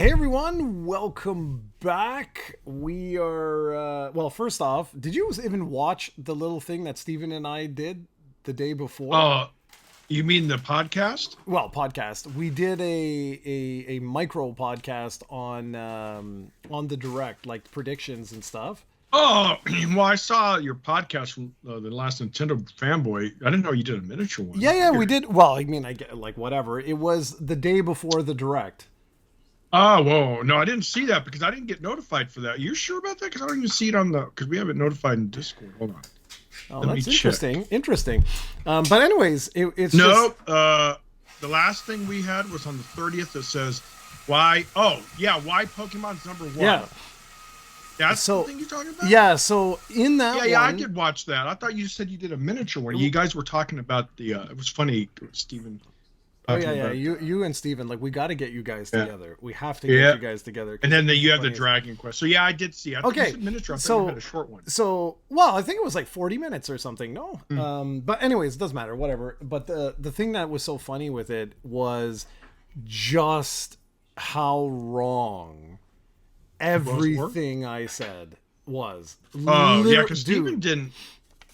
Hey everyone, welcome back. We are, well, first off, did you even watch the little thing that Steven and I did the day before? Oh, you mean the podcast? Well, podcast. We did a micro podcast on the direct, like predictions and stuff. Oh, well, I saw your podcast from the last Nintendo fanboy. I didn't know you did a miniature one. Yeah, we did. Well, I mean, I get like whatever. It was the day before the direct. Oh, whoa. No, I didn't see that because I didn't get notified for that. You sure about that? Because I don't even see it on because we have it notified in Discord. Hold on. Oh, Let me that's check. interesting. Interesting. But anyways, it's No, just the last thing we had was on the 30th that says, why? Oh, yeah, why Pokemon's number one. yeah. That's So the thing you're talking about? yeah. So in that Yeah, yeah, I one, did watch that. I thought you said you did a miniature one. You guys were talking about the, it was funny, Steven oh talking yeah, yeah. about. You and Steven, like we got to get you guys Yeah. you We have to get Yeah. you guys together. 'Cause And then you have the funny as- Dragon Quest. So yeah, I did see. I think Okay, you said miniature. I thought so- you had a short one. So well, I think it was like 40 minutes or something. No, but anyways, it doesn't matter. Whatever. But the thing that was so funny with it was just how wrong everything I said was. Oh yeah, Liter- because dude, Steven didn't. He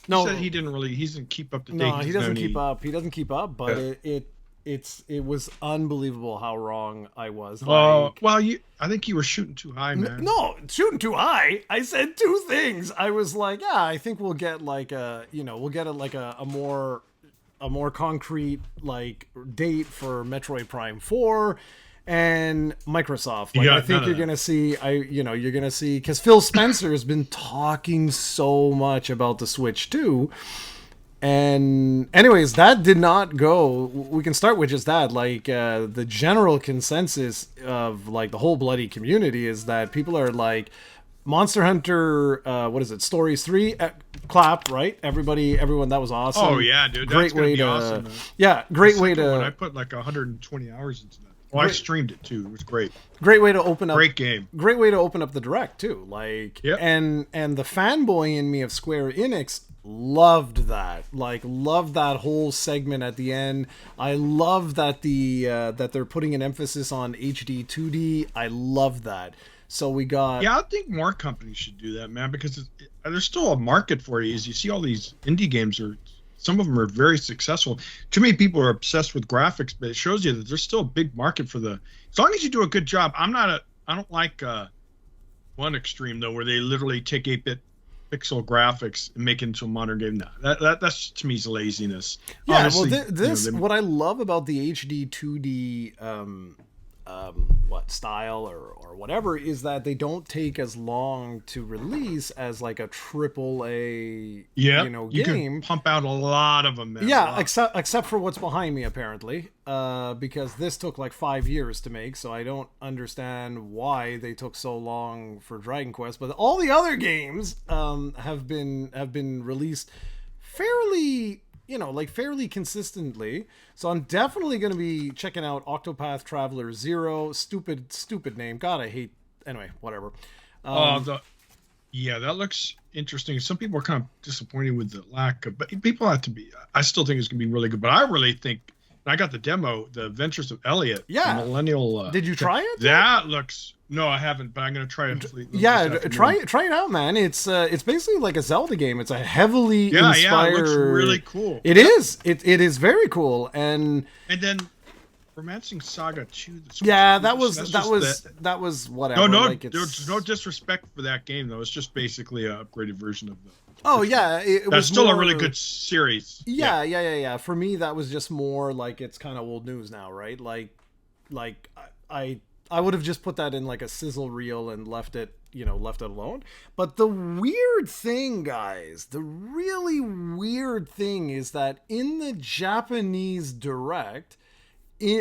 No, said he didn't really. He doesn't keep up to date. no, he doesn't any- keep up. He doesn't keep up. But Yeah. it was unbelievable how wrong I was. Oh Like, well, I think you were shooting too high, man. no, shooting too high. I said two things. I was like, yeah, I think we'll get like we'll get a more concrete like date for Metroid Prime 4 and Microsoft. You Like got I think none of you're that. gonna see because Phil Spencer has been talking so much about the Switch too. And anyways, that did not go. We can start with just that. Like the general consensus of like the whole bloody community is that people are like Monster Hunter. What is it? Stories 3. Clap, right? Everyone, that was awesome. Oh yeah, dude. That's Great gonna way be to. awesome. Man. Yeah, great The way second one, I to. put like 120 hours into that. Well, I Great- streamed it too. It was great. Great way to open up. Great game. Great way to open up the direct too. Like Yep. and the fanboy in me of Square Enix loved that. Like loved that whole segment at the end. I love that that they're putting an emphasis on HD 2D. I love that. So we got Yeah, I think more companies should do that, man, because there's still a market for it. As you see, all these indie games some of them are very successful. Too many people are obsessed with graphics, but it shows you that there's still a big market for as long as you do a good job. I don't like one extreme though, where they literally take 8-bit pixel graphics and make it into a modern game. No, that's to me is laziness. yeah. Honestly, Well, this they- what I love about the HD 2D what style or whatever is that they don't take as long to release as like a triple A yeah, game. can pump out a lot of them. Man, a Yeah, lot. except for what's behind me apparently, because this took like 5 years to make, so I don't understand why they took so long for Dragon Quest. But all the other games have been released fairly, like fairly consistently. So I'm definitely going to be checking out Octopath Traveler 0. Stupid name. God, I hate. Anyway, whatever. Yeah, that looks interesting. Some people are kind of disappointed with the lack of, but people have to be. I still think it's gonna be really good. But I really think, and I got the demo, the Adventures of Elliot. Yeah. the Millennial. Did you try it? That looks. No, I haven't, but I'm gonna try it. Yeah, try it out, man. It's basically like a Zelda game. It's a heavily Yeah, inspired. it looks really cool. It is. It is very cool, and And then Romancing Saga 2. the Switch yeah, exclusive, that was whatever. No, like there's no disrespect for that game though. It's just basically an upgraded version of the. Oh yeah, it That's was still a more- really good series. Yeah. For me, that was just more like it's kind of old news now, right? Like I would have just put that in like a sizzle reel and left it alone. But the weird thing, guys, the really weird thing is that in the Japanese direct,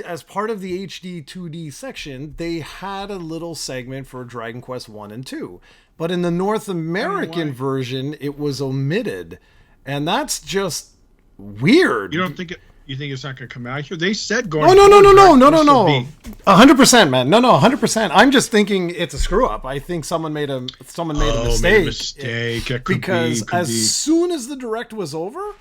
as part of the HD 2D section, they had a little segment for Dragon Quest 1 and 2. But in the North American version, it was omitted. And that's just weird. You don't think it? You think it's not going to come out here? They said going. Oh no forward, Dragon Quest will be- 100%, man. No, 100%. I'm just thinking it's a screw up. I think someone made a mistake. Made a mistake. It could Because be, could as be. soon as the direct was over,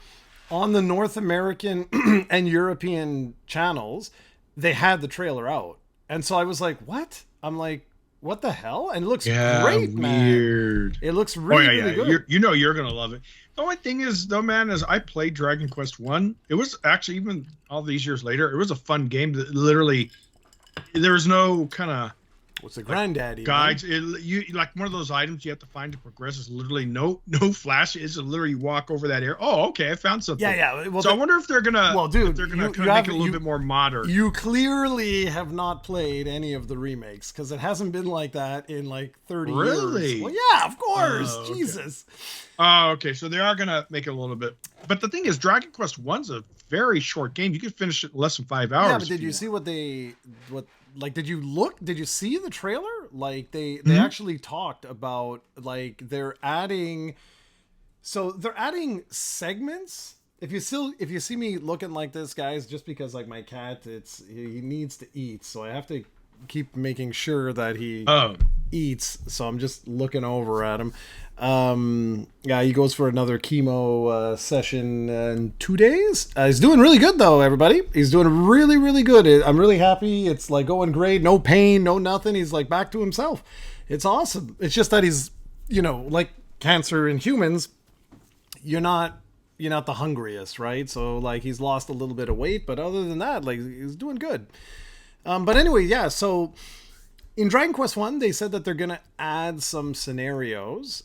on the North American and European channels, they had the trailer out, and so I was like, "What?" I'm like, what the hell? And it looks Yeah, great, man. weird. It looks Oh really, yeah, really yeah. good. You're gonna love it. The only thing is though, man, is I played Dragon Quest One. It was actually, even all these years later, it was a fun game that literally there was no kind of What's the granddaddy? guides. You like one of those items you have to find to progress is literally no flash. It's literally you walk over that area. Oh, okay, I found something. Yeah, yeah. Well, So I wonder if they're gonna, well, dude, if they're gonna you kind of make it a haven't- little bit more modern. You clearly have not played any of the remakes because it hasn't been like that in like 30 Really? years. Well, yeah, of course. Oh, okay. Jesus. Oh, okay. So they are gonna make it a little bit. But the thing is, Dragon Quest One's a very short game. You can finish it in less than 5 hours. Yeah, but did if you want. see what like did you see the trailer? Like they Mhm. actually talked about like they're adding segments. If you see me looking like this, guys, just because like my cat, he needs to eat, so I have to keep making sure that he Oh, eats, so I'm just looking over at him. Yeah, he goes for another chemo session in 2 days. He's doing really good though, everybody. He's doing really, really good. I'm really happy. It's like going great. No pain, no nothing. He's like back to himself. It's awesome. It's just that he's, like cancer in humans, you're not the hungriest, right? So like he's lost a little bit of weight, but other than that, like he's doing good. But anyway, yeah, so in Dragon Quest One, they said that they're gonna add some scenarios.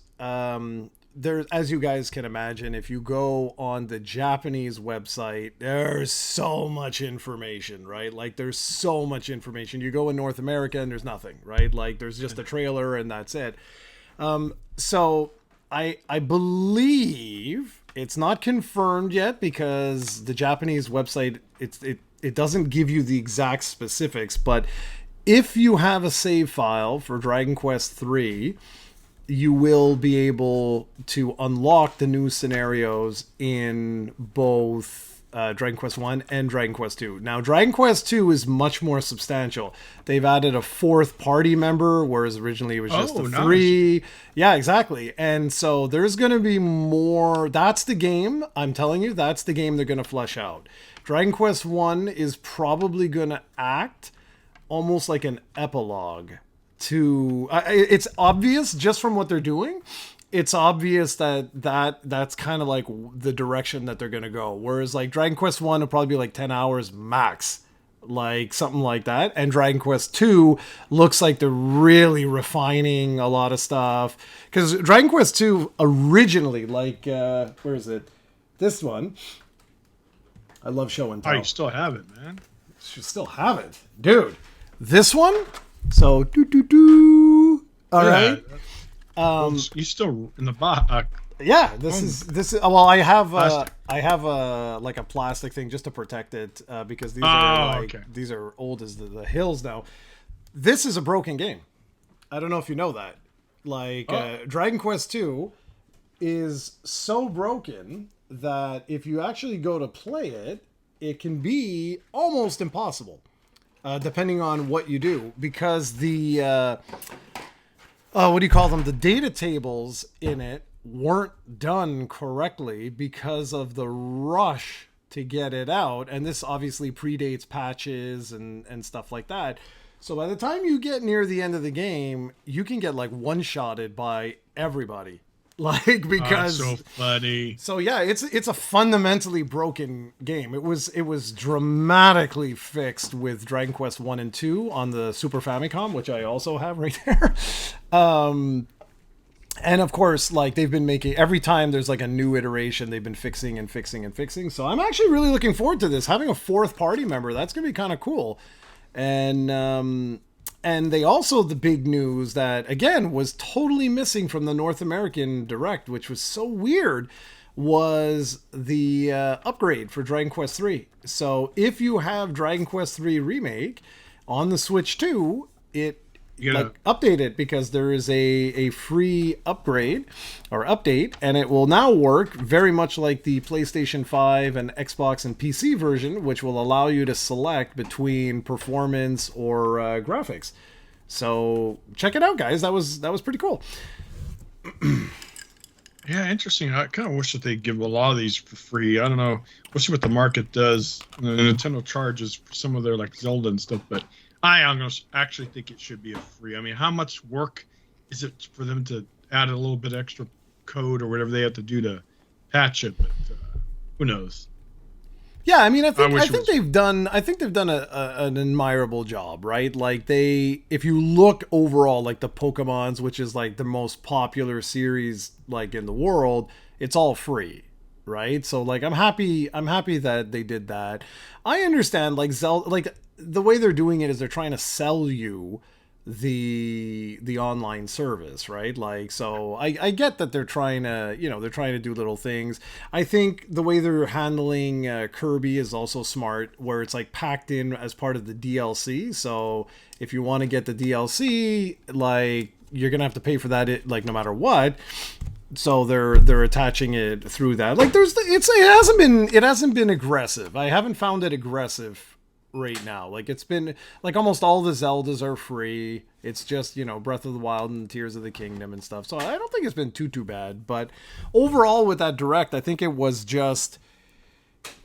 There, as you guys can imagine, if you go on the Japanese website, there's so much information, right? Like there's so much information. You go in North America and there's nothing, right? Like there's just a trailer and that's it. So I believe it's not confirmed yet because the Japanese website it doesn't give you the exact specifics, but if you have a save file for Dragon Quest 3, you will be able to unlock the new scenarios in both Dragon Quest 1 and Dragon Quest 2. Now, Dragon Quest 2 is much more substantial. They've added a fourth party member, whereas originally it was just the nice. 3. Yeah, exactly. And so there's going to be more. That's the game. I'm telling you, that's the game they're going to flesh out. Dragon Quest 1 is probably going to act almost like an epilogue to it's obvious just from what they're doing. It's obvious that's kind of like the direction that they're going to go. Whereas like Dragon Quest 1 will probably be like 10 hours max, like something like that. And Dragon Quest 2 looks like they're really refining a lot of stuff. Because Dragon Quest 2 originally, like, where is it? This one. I love show and tell. oh, you still have it, man. Should still have it. Dude, this one? So, All right. You still in the box. Yeah, this is well, I have like a plastic thing just to protect it because these are okay. these are old as the hills now. This is a broken game. I don't know if you know that. Like Dragon Quest 2 is so broken that if you actually go to play it, it can be almost impossible, depending on what you do, because the what do you call them? The data tables in it weren't done correctly because of the rush to get it out, and this obviously predates patches and stuff like that. So by the time you get near the end of the game, you can get like one-shotted by everybody. Like because so funny. So yeah, it's a fundamentally broken game. It was dramatically fixed with Dragon Quest 1 and 2 on the Super Famicom, which I also have right there. And of course, like they've been making every time there's like a new iteration, they've been fixing and fixing and fixing. So I'm actually really looking forward to this. Having a fourth party member, that's gonna be kind of cool. And they also, the big news that, again, was totally missing from the North American Direct, which was so weird, was the upgrade for Dragon Quest 3. So if you have Dragon Quest 3 Remake on the Switch 2, it update it, because there is a free upgrade or update, and it will now work very much like the PlayStation 5 and Xbox and PC version, which will allow you to select between performance or graphics. So check it out, guys. That was pretty cool. Yeah, interesting. I kind of wish that they'd give a lot of these for free. I don't know. We'll see what the market does. Nintendo charges for some of their like Zelda and stuff, but I almost actually think it should be a free. I mean, how much work is it for them to add a little bit extra code or whatever they have to do to patch it? But who knows? Yeah, I mean, I wish it was. I think they've done an admirable job, right? Like if you look overall, like the Pokemons, which is like the most popular series like in the world, it's all free, right? So like I'm happy that they did that. I understand like Zelda, like the way they're doing it is they're trying to sell you the online service, right? Like, so I get that they're trying to, they're trying to do little things. I think the way they're handling Kirby is also smart, where it's like packed in as part of the DLC. So if you want to get the DLC, like you're gonna have to pay for that, like no matter what. So they're attaching it through that. Like it hasn't been aggressive. I haven't found it aggressive right now. Like it's been like almost all the Zeldas are free. It's just, Breath of the Wild and Tears of the Kingdom and stuff. So I don't think it's been too bad. But overall with that direct, I think it was just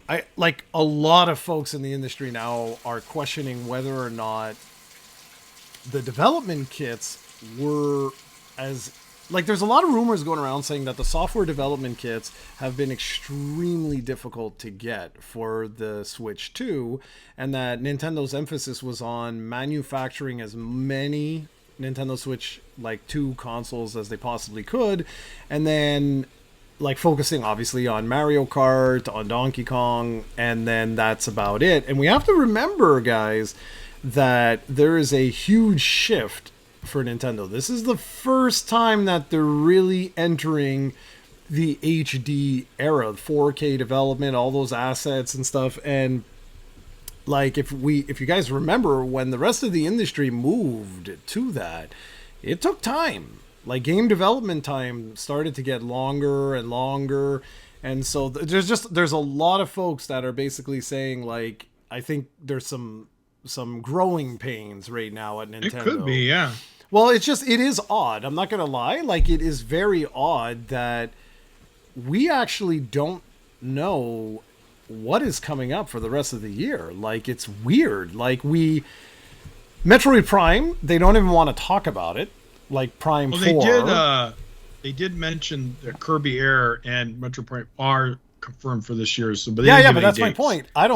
I like a lot of folks in the industry now are questioning whether or not the development kits were as like there's a lot of rumors going around saying that the software development kits have been extremely difficult to get for the Switch 2, and that Nintendo's emphasis was on manufacturing as many Nintendo Switch like 2 consoles as they possibly could, and then like focusing obviously on Mario Kart, on Donkey Kong, and then that's about it. And we have to remember, guys, that there is a huge shift for Nintendo. This is the first time that they're really entering the HD era, 4K development, all those assets and stuff. And like if you guys remember when the rest of the industry moved to that, it took time. Like game development time started to get longer and longer. And so there's a lot of folks that are basically saying like I think there's some growing pains right now at Nintendo. It could be, yeah. Well, it is odd. I'm not going to lie. Like, it is very odd that we actually don't know what is coming up for the rest of the year. Like, it's weird. Like, Metroid Prime, they don't even want to talk about it. Like, Prime 4. They did mention that Kirby Air and Metroid Prime are confirmed for this year. So, but but that's my point. I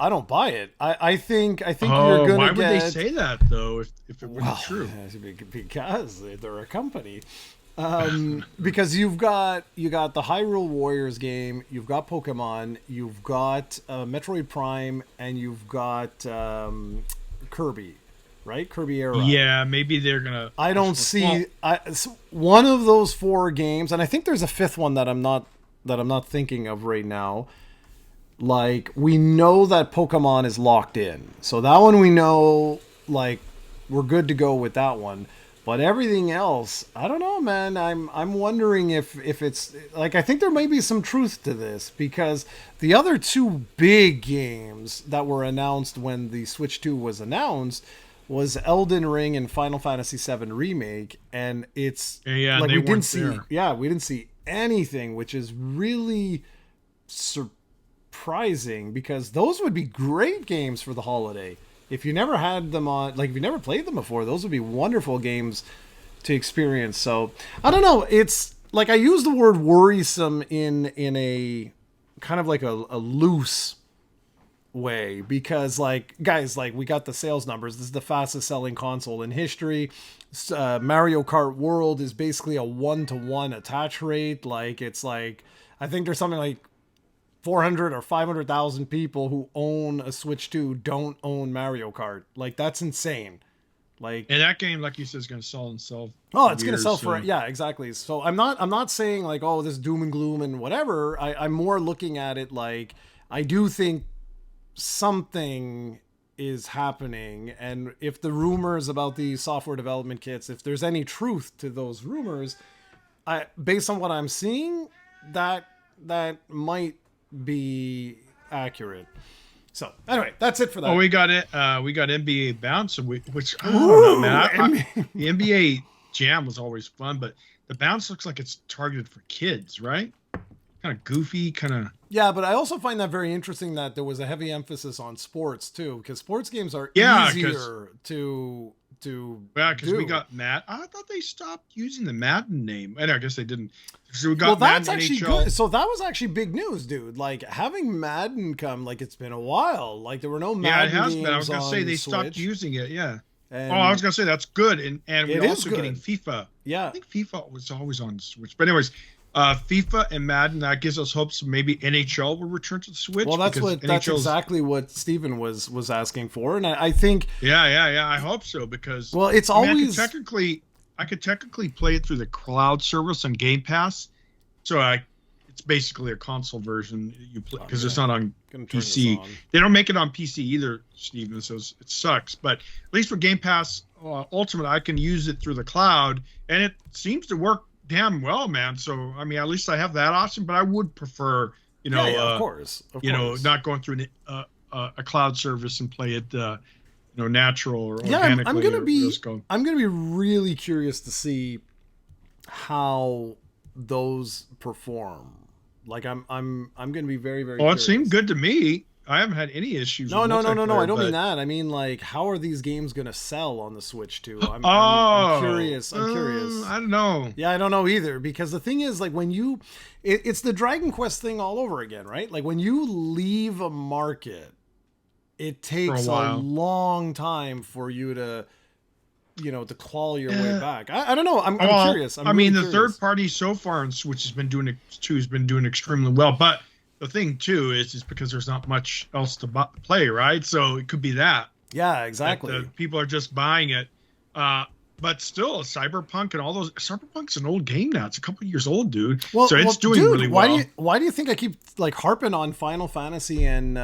don't buy it. I think you're gonna get. Why would they say that though? If it wasn't true, because they're a company. Because you got the Hyrule Warriors game, you've got Pokemon, you've got Metroid Prime, and you've got Kirby, right? Kirby Era. Yeah, maybe they're gonna. I don't see one of those 4 games, and I think there's a 5th one that I'm not thinking of right now. Like, we know that Pokemon is locked in. So that one we know, like, we're good to go with that one. But everything else, I don't know, man. I'm wondering if it's... Like, I think there may be some truth to this. Because the other 2 big games that were announced when the Switch 2 was announced was Elden Ring and Final Fantasy VII Remake. And it's... Yeah, like, we didn't see... Yeah, we didn't see anything, which is really surprising, because those would be great games for the holiday. If you never had them on, like if you never played them before, those would be wonderful games to experience. So I don't know. It's like I use the word worrisome in a kind of like a loose way, because like guys, like we got the sales numbers. This is the fastest selling console in history. Mario Kart World is basically a 1-to-1 attach rate. Like it's like I think there's something like 400 or 500,000 people who own a Switch 2 don't own Mario Kart. Like that's insane. Like, and that game, like you said, is going to sell and sell. Oh, it's going to sell for yeah, exactly. So I'm not saying like, oh, this doom and gloom and whatever. I'm more looking at it like I do think something is happening, and if the rumors about the software development kits, if there's any truth to those rumors, based on what I'm seeing, that might be accurate. So anyway, that's it for that. Oh, we got it. We got NBA Bounce, which I don't know, man. The NBA Jam was always fun, but the Bounce looks like it's targeted for kids, right? kind of goofy, kind of. Yeah, but I also find that very interesting that there was a heavy emphasis on sports too, because sports games are Yeah, easier to yeah, because we do. got Matt. I thought they stopped using the Madden name, and I guess they didn't. So we Well, got that's Madden actually NHL. good. So that was actually big news, dude. Like having Madden come, like it's been a while. Like there were no Yeah, it Madden has games been. I was gonna say on they stopped Switch, using it. Yeah. Oh, I and was gonna say that's good, and it we're is also getting good. FIFA. I Yeah. think FIFA was always on Switch, but anyways, FIFA and Madden, that gives us hopes maybe NHL will return to the Switch. Well, Because that's NHL's. exactly what Steven was asking for, and I think Yeah. I hope so because well, it's I mean, always I could technically play it through the cloud service on Game Pass, so it's basically a console version you play because it's not on gonna turn this PC. on. They don't make it on PC either, Steven, so it sucks. But at least for Game Pass Ultimate, I can use it through the cloud, and it seems to work damn well, man. So I mean, at least I have that option. But I would prefer, Of course, not going through a cloud service and play it, natural or Yeah, organically. I'm gonna or be whatever it's called. I'm gonna be really curious to see how those perform. Like I'm gonna be very very. Well, it curious. seemed good to me. I haven't had any issues. No. with I don't multiplayer, mean but- that. I mean like, how are these games gonna sell on the Switch too? Oh, I'm curious. I'm curious. I don't know. Yeah, I don't know either because the thing is, like, it's the Dragon Quest thing all over again, right? Like when you leave a market, it takes a while. long time for you to, to claw your way back. I don't know. I'm Well, curious. I mean, really the curious. third party so far on Switch has been doing extremely well. But the thing too is because there's not much else to play, right? So it could be that. Yeah, exactly. That people are just buying it. But still, Cyberpunk and all those. Cyberpunk's an old game now. It's a couple years old, dude. So it's doing dude, really well. Why do you think I keep like harping on Final Fantasy and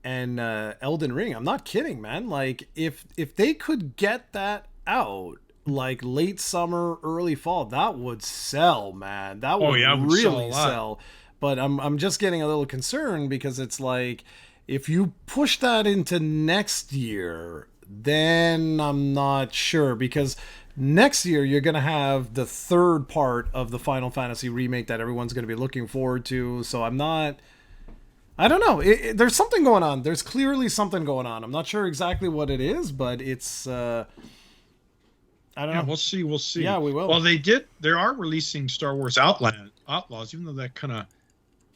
Elden Ring? I'm not kidding, man. Like if they could get that out like late summer, early fall, that would sell, man. That would yeah, it would sell a really lot. sell. But I'm just getting a little concerned because it's like if you push that into next year, then I'm not sure because next year you're going to have the third part of the Final Fantasy remake that everyone's going to be looking forward to. So I don't know. There's something going on. There's clearly something going on. I'm not sure exactly what it is, but it's I don't know. We'll see. We'll see. Yeah, we will. Well, they are releasing Star Wars Outlaws, even though that kind of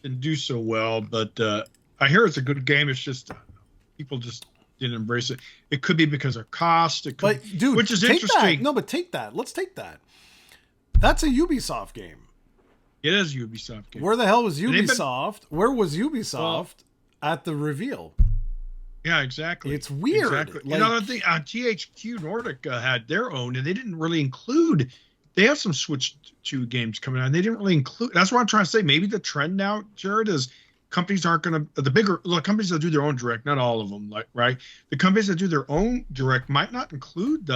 didn't do so well. But I hear it's a good game. It's just people just didn't embrace it. It could be because of cost. It could, But dude, which is take interesting. That. No, but take that. Let's take that. That's a Ubisoft game. It is a Ubisoft game. Where the hell was they've been- Ubisoft? Where was Ubisoft at the reveal? Yeah, exactly. It's weird. Exactly. Like- Another thing, THQ Nordic had their own, and they didn't really include. They have some Switch 2 games coming out, and they didn't really include. That's what I'm trying to say. Maybe the trend now, Jared, is companies aren't going to. The bigger companies that do their own direct, not all of them, like right. The companies that do their own direct might not include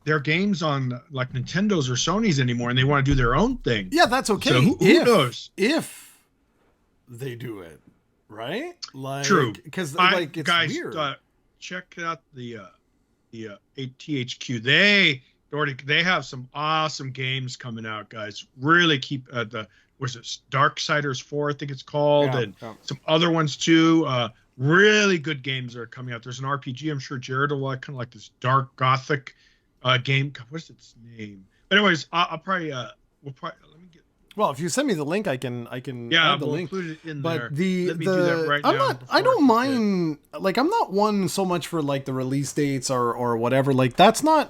their games on like Nintendo's or Sony's anymore, and they want to do their own thing. Yeah, that's okay. So who knows? If they do it, right? Like, True. Because like it's guys, weird. Check out the THQ. They have some awesome games coming out, guys. Really keep was it Darksiders 4, I think it's called, Yeah, and yeah. some other ones too. Really good games are coming out. There's an RPG. I'm sure Jared will like, kind of like this dark gothic game. God, what's its name? But anyways, I'll probably we'll probably let me get. Well, if you send me the link, I can Yeah, add the we'll link. include it in But there. the Let me do that right I'm now not. before I don't forget. mind. Like I'm not one so much for like the release dates or whatever. Like that's not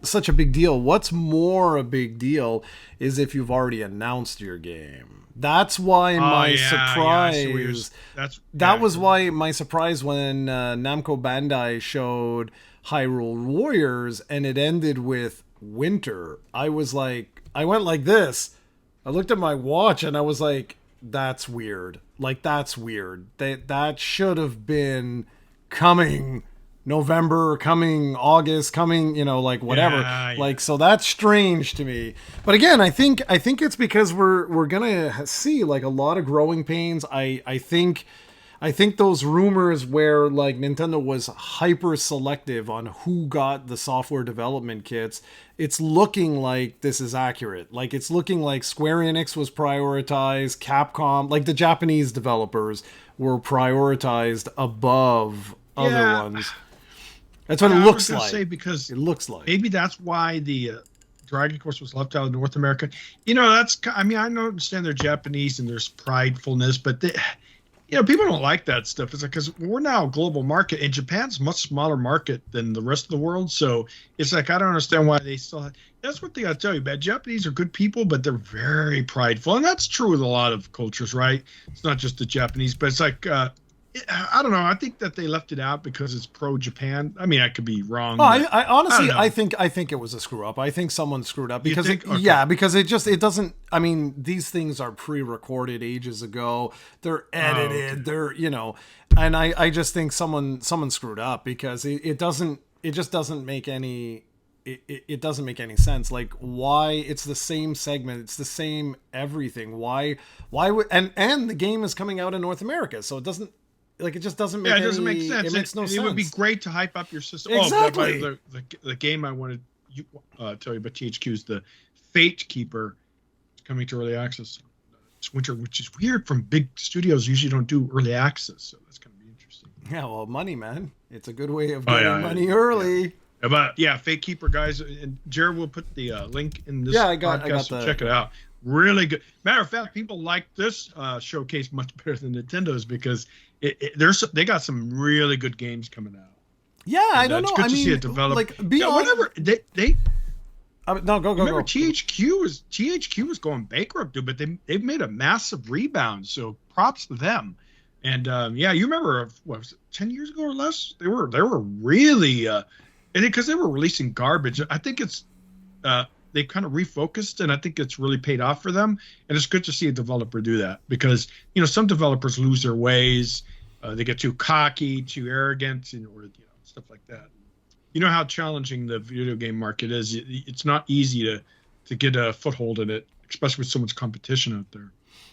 such a big deal. What's more a big deal is if you've already announced your game. That's why my surprise. That was why my surprise when Namco Bandai showed Hyrule Warriors and it ended with winter. I was like, I went like this. I looked at my watch and I was like, that's weird. Like, that's weird. That should have been coming November, coming August, coming, like whatever. Yeah. Like, so that's strange to me. But again, I think it's because we're gonna see like a lot of growing pains. I think I think those rumors where like Nintendo was hyper selective on who got the software development kits, it's looking like this is accurate. Like it's looking like Square Enix was prioritized, Capcom, like the Japanese developers were prioritized above other Yeah, ones. That's what it I was looks gonna like. say because It looks like. maybe that's why the Dragon Quest was left out of North America. You know, I mean, I understand they're Japanese and there's pridefulness, but people don't like that stuff. It's like because we're now a global market, and Japan's a much smaller market than the rest of the world. So it's like I don't understand why they still have. That's one thing I tell you, man. Japanese are good people, but they're very prideful, and that's true with a lot of cultures, right? It's not just the Japanese, but it's like I don't know. I think that they left it out because it's pro Japan. I mean, I could be wrong. Oh, I honestly, I I think it was a screw up. I think someone screwed up You because think? Okay. yeah, because it doesn't. I mean, these things are pre-recorded ages ago. They're edited. Okay. They're and I just think someone screwed up because it just doesn't make any. It doesn't make any sense. Like why it's the same segment, it's the same everything. Why would and the game is coming out in North America, so it doesn't. Like it just doesn't make Yeah, it doesn't make sense. It makes no sense. It would be great to hype up your system. Exactly. Oh, the game I wanted to tell you about THQ is the Fate Keeper coming to early access this winter, which is weird. From big studios, usually don't do early access, so that's going to be interesting. Yeah, well, money, man. It's a good way of Oh, getting yeah, money yeah. early. But yeah, Fate Keeper guys, and Jared will put the link in this I got podcast. So check it out. Really good. Matter of fact, people like this showcase much better than Nintendo's because they got some really good games coming out. Yeah, I don't know. It's good I to mean, see it develop. like Yeah, beyond whatever they no, go remember THQ was going bankrupt, dude, but they've made a massive rebound. So props to them. And yeah, you remember what was it, 10 years ago or less? They were really and because they were releasing garbage. I think it's they kind of refocused, and I think it's really paid off for them. And it's good to see a developer do that because some developers lose their ways. They get too cocky, too arrogant, or stuff like that. You know how challenging the video game market is. It's not easy to get a foothold in it, especially with so much competition out there.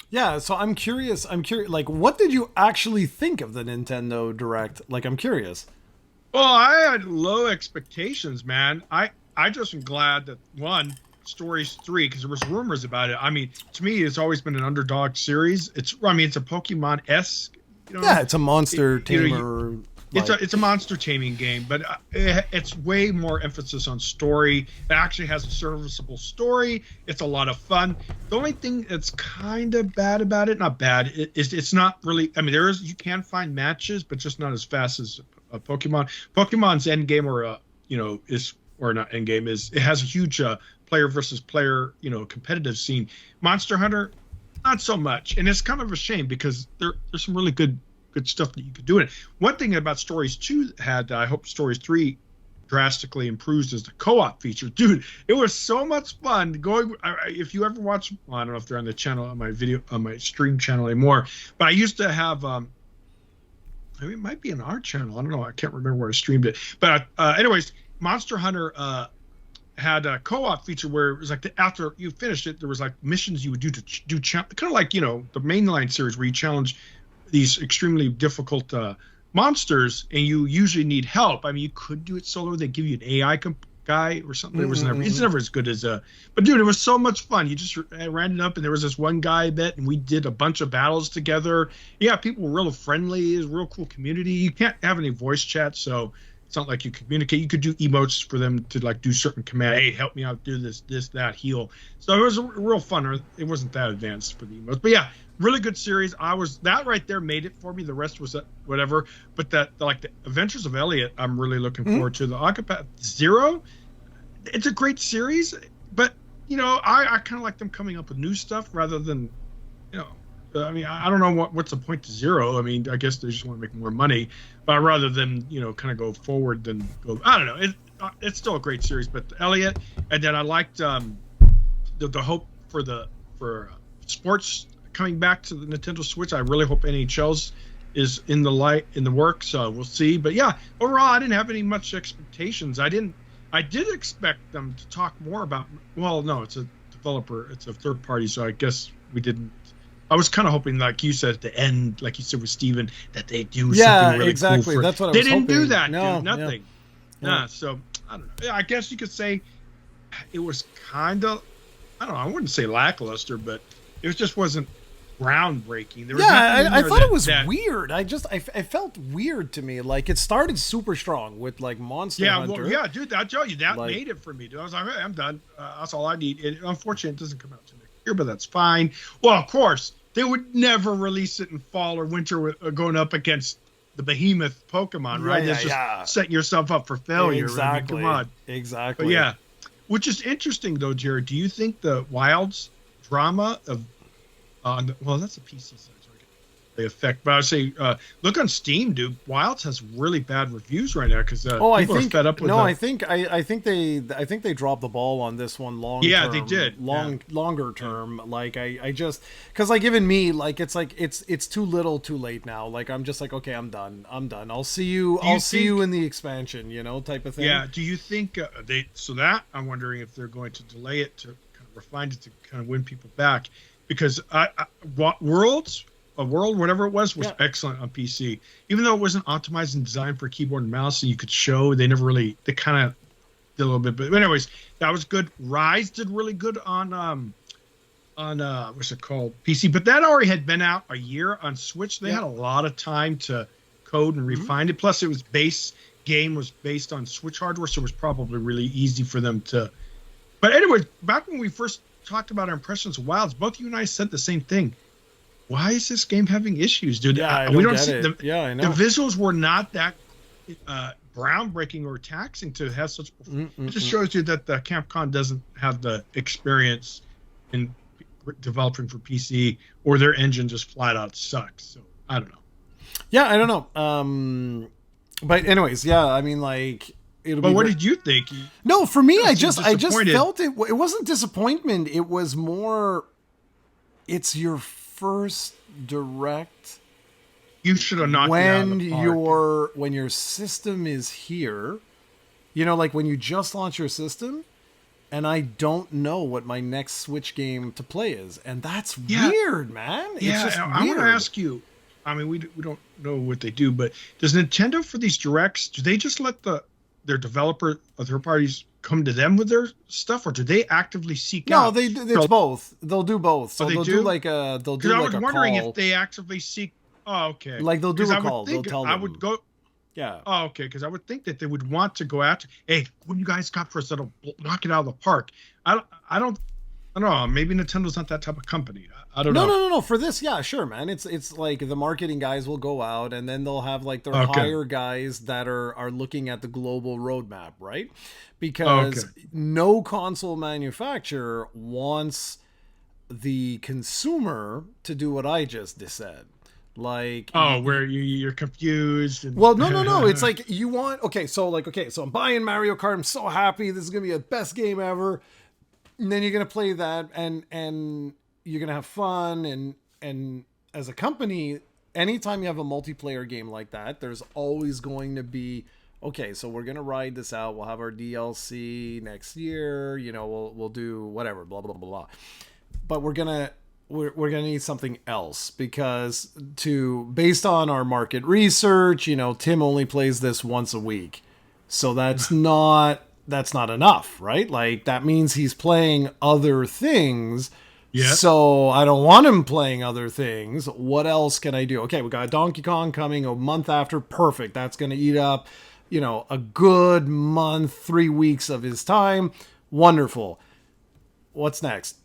Yeah, so I'm curious. Like, what did you actually think of the Nintendo Direct? Like, I'm curious. Well, I had low expectations, man. I just am glad that Stories 3, because there was rumors about it. I mean, to me, it's always been an underdog series. It's a Pokemon-esque. Yeah, it's a monster tamer. It's a monster taming game, but it's way more emphasis on story. It actually has a serviceable story. It's a lot of fun. The only thing that's kind of bad about it, not bad, it's not really. I mean, you can find matches, but just not as fast as Pokemon. Pokemon's end game, or not end game, it has a huge player versus player, competitive scene. Monster Hunter, not so much, and it's kind of a shame because there's some really good stuff that you could do in it. One thing about Stories 2 had, I hope Stories 3 drastically improves, is the co-op feature. Dude, it was so much fun going. If you ever watch, well, I don't know if they're on the channel, on my stream channel anymore, but I used to have. It might be on our channel. I don't know. I can't remember where I streamed it. But anyways, Monster Hunter had a co-op feature where it was like after you finished it, there was like missions you would do to do kind of like the mainline series where you challenge these extremely difficult monsters, and you usually need help. I mean, you could do it solo. They give you an AI guy or something. It's never as good as but dude, it was so much fun. You just ran it up, and there was this one guy I met, and we did a bunch of battles together. Yeah, people were real friendly. It was a real cool community. You can't have any voice chat, so it's not like you communicate. You could do emotes for them to like do certain command. Hey, help me out, do this, that, heal. So it was real fun. It wasn't that advanced for the emotes, but yeah, really good series. That right there made it for me. The rest was whatever. But the Adventures of Elliot, I'm really looking forward to. The Octopath Zero, it's a great series, but I kind of like them coming up with new stuff rather than, I mean, I don't know what's the point to Zero. I mean, I guess they just want to make more money, but rather than kind of go forward than go. I don't know. It's still a great series, but Elliot, and then I liked the hope for sports coming back to the Nintendo Switch. I really hope NHL's is in the works. We'll see. But yeah, overall, I didn't have any much expectations. I did expect them to talk more about. Well, no, it's a developer. It's a third party, so I guess we didn't I was kind of hoping, like you said at the end, like you said with Steven, that they do Yeah, something really exactly. cool. That's what I They was didn't do hoping. that, No, dude. yeah, Nothing. yeah. Nah. So I don't know. Yeah, I guess you could say it was kind of, I don't know. I wouldn't say lackluster, but it just wasn't groundbreaking. There was nothing Yeah, in I there thought it was that weird. It felt weird to me. Like it started super strong with like Monster yeah, Hunter. well, yeah, dude. I tell you, that Like, made it for me. Dude. I was like, hey, I'm done. That's all I need. And unfortunately, it doesn't come out till next year, but that's fine. Well, of course, they would never release it in fall or winter with, going up against the behemoth Pokemon, right? yeah, That's just yeah. setting yourself up for failure. Exactly. I mean, come on. Exactly. But yeah, which is interesting though, Jared. Do you think the Wilds drama of well, that's a PC side, so I get the effect. But I would say, look on Steam, dude. Wilds has really bad reviews right now because people are fed up with. No, I think they dropped the ball on this one long. Yeah, term, they did. Longer term. Like I just because like even me like it's too little, too late now. Like I'm just like okay, I'm done. I'll see you. I'll see you in the expansion. You know, type of thing. Yeah. Do you think they? So that I'm wondering if they're going to delay it to kind of refine it to kind of win people back, because World, whatever it was excellent on PC. Even though it wasn't optimized and designed for keyboard and mouse, and you could show they kind of did a little bit. But anyways, that was good. Rise did really good on what's it called, PC, but that already had been out a year on Switch. They had a lot of time to code and refine it. Plus, it was based on Switch hardware, so it was probably really easy for them to. But anyway, back when we first talked about our impressions of Wilds, both you and I said the same thing. Why is this game having issues, dude? Yeah, we don't get see it. Yeah, I know. The visuals were not that groundbreaking or taxing to have such. It just shows you that the Capcom doesn't have the experience in developing for PC, or their engine just flat out sucks. So I don't know. Yeah, I don't know. But anyways, yeah, I mean, like. But what did you think? No, for me, I just felt it. It wasn't disappointment. It was more. It's your first direct. You should have knocked when it out of the park. when your system is here. You know, like when you just launch your system, and I don't know what my next Switch game to play is, and that's weird, man. Yeah, it's just I want to ask you. I mean, we don't know what they do, but does Nintendo for these directs? Do they just let their developer or third parties come to them with their stuff, or do they actively seek out? No, it's both. They'll do both. So they'll do like a they'll do like a call. I was wondering if they actively seek. Oh, okay. Like they'll do a call. They'll tell them. I would go. Yeah. Oh, okay. Because I would think that they would want to go after. Hey, what do you guys got for us that'll knock it out of the park? I don't know. Maybe Nintendo's not that type of company. I don't know. No. For this, yeah, sure, man. It's like the marketing guys will go out, and then they'll have like their higher guys that are looking at the global roadmap, right? Because no console manufacturer wants the consumer to do what I just said. Like, where you're confused. Well, no. It's like you want. So I'm buying Mario Kart. I'm so happy. This is gonna be the best game ever. And then you're gonna play that, and you're gonna have fun. And as a company, anytime you have a multiplayer game like that, there's always going to be. Okay, so we're gonna ride this out. We'll have our DLC next year. You know, we'll do whatever. Blah blah blah blah. But we're gonna need something else because based on our market research, you know, Tim only plays this once a week, so that's not enough, right? Like that means he's playing other things. Yeah. So I don't want him playing other things. What else can I do? Okay, we got Donkey Kong coming a month after. Perfect. That's going to eat up, you know, a good month, 3 weeks of his time. Wonderful. What's next?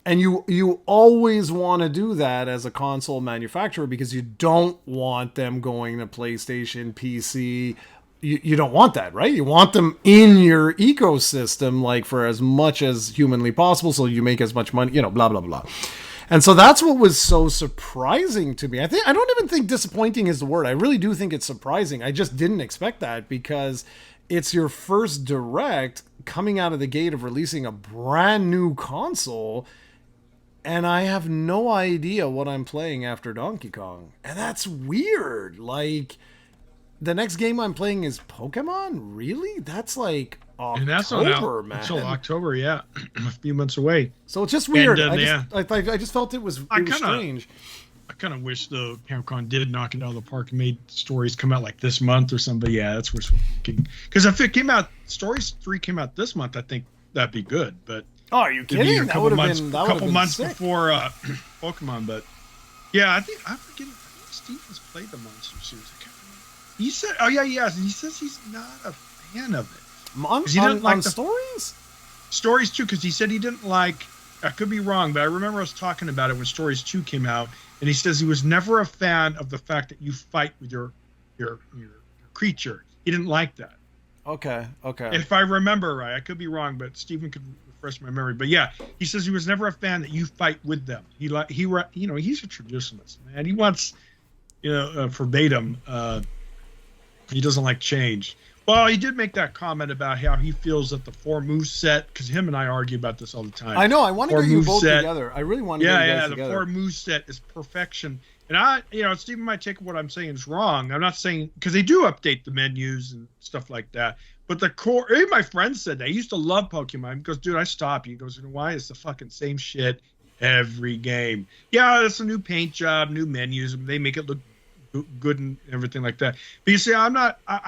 And you always want to do that as a console manufacturer because you don't want them going to PlayStation, PC. You don't want that, right? You want them in your ecosystem, like for as much as humanly possible, so you make as much money, you know, blah, blah, blah. And so that's what was so surprising to me. I don't even think disappointing is the word. I really do think it's surprising. I just didn't expect that because it's your first direct coming out of the gate of releasing a brand new console, and I have no idea what I'm playing after Donkey Kong. And that's weird. Like, the next game I'm playing is Pokemon? Really? That's like And that's not October, out man. until October. Yeah, a few months away. So it's just weird. And, I just felt it was strange. I kind of wish the Capcom did knock it out of the park and made Stories come out like this month or something. But yeah, that's wishful thinking. Because if it came out, Stories 3 came out this month, I think that'd be good. But oh, are you kidding? That would have been a couple months before Pokemon. But yeah, I think Steven's played the Monster Series. I can't remember. He said, "Oh yeah, yes." He says he's not a fan of it. On Stories? Stories 2, because he said he didn't like. I could be wrong, but I remember us talking about it when Stories 2 came out, and he says he was never a fan of the fact that you fight with your creature. He didn't like that. Okay. If I remember right, I could be wrong, but Stephen could refresh my memory. But yeah, he says he was never a fan that you fight with them. He's a traditionalist, man. He wants, verbatim. He doesn't like change. Well, he did make that comment about how he feels that the 4 move set, because him and I argue about this all the time. I know. I want to get you both together. I really want to get you guys together. The 4 move set is perfection. And Stephen might take what I'm saying is wrong. I'm not saying, because they do update the menus and stuff like that. But the core, even my friend said that. He used to love Pokemon. He goes, dude, I stop you. He goes, why is the fucking same shit every game? Yeah, it's a new paint job, new menus. They make it look good and everything like that. But you see, I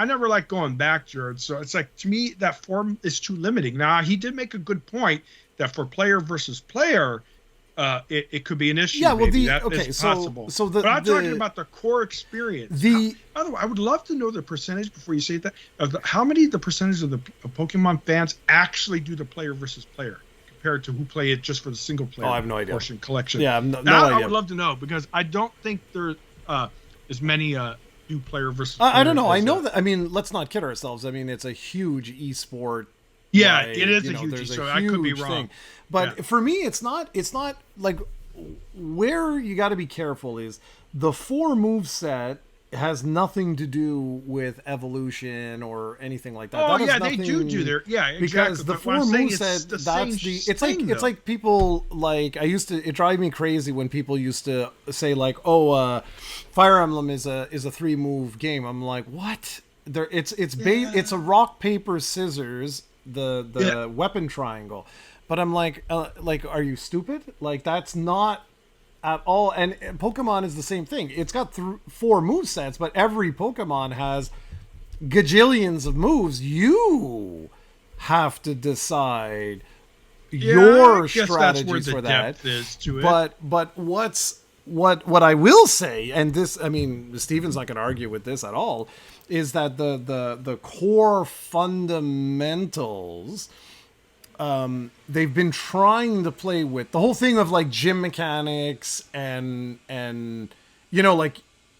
never like going back, Jared. So it's like, to me, that form is too limiting. Now, he did make a good point that for player versus player, it could be an issue. Yeah, well, possible. But I'm talking about the core experience. By the way, I would love to know the percentage before you say that of the percentage of the Pokemon fans actually do the player versus player compared to who play it just for the single player. I have no idea. Portion collection. Yeah, no idea. I would love to know, because I don't think there as many do player versus player. I don't know. I know that. I mean, let's not kid ourselves. I mean, it's a huge esport. Yeah, it is a huge. So I could be wrong. Thing. But for me, it's not like, where you got to be careful is the 4 move set has nothing to do with evolution or anything like that. Oh, they do their exactly. Because the 4 move set, it's like people like, it drives me crazy when people used to say like, Fire Emblem is a 3 move game. I'm like, what? It's a rock paper scissors, the weapon triangle. But I'm like, are you stupid? Like, that's not at all. And Pokemon is the same thing. It's got 4 move sets, but every Pokemon has gajillions of moves. You have to decide your strategies for that. But what I will say, and this, I mean, Steven's not going to argue with this at all, is that the core fundamentals, they've been trying to play with the whole thing of like gym mechanics and like